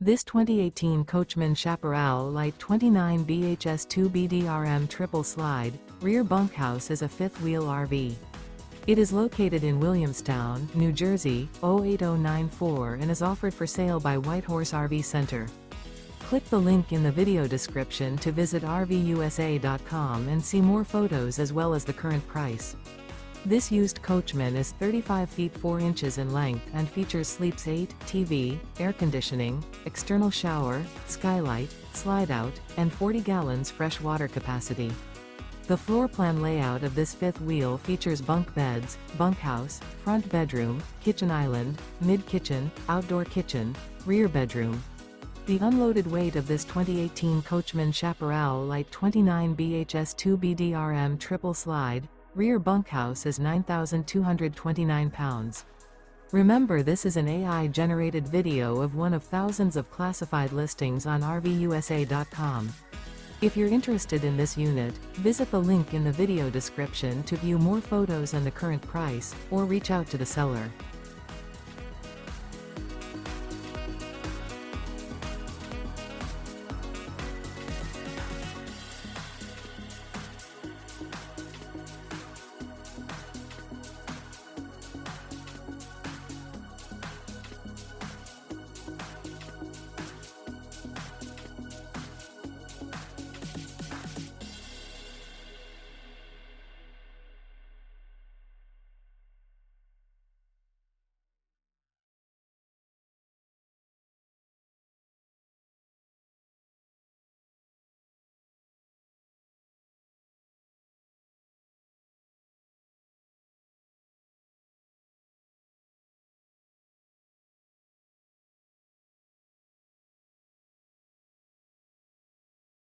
This 2018 Coachmen Chaparral Lite 29 BHS2 BDRM triple slide, rear bunkhouse is a fifth-wheel RV. It is located in Williamstown, New Jersey, 08094 and is offered for sale by Whitehorse RV Center. Click the link in the video description to visit RVUSA.com and see more photos as well as the current price. This used Coachman is 35 feet 4 inches in length and features sleeps 8, TV, air conditioning, external shower, skylight, slide-out, and 40 gallons fresh water capacity. The floor plan layout of this fifth wheel features bunk beds, bunkhouse, front bedroom, kitchen island, mid-kitchen, outdoor kitchen, rear bedroom. The unloaded weight of this 2018 Coachmen Chaparral Lite 29 BHS2 BDRM triple slide, rear bunkhouse is 9,229 pounds. Remember, this is an AI-generated video of one of thousands of classified listings on RVUSA.com. If you're interested in this unit, visit the link in the video description to view more photos and the current price, or reach out to the seller.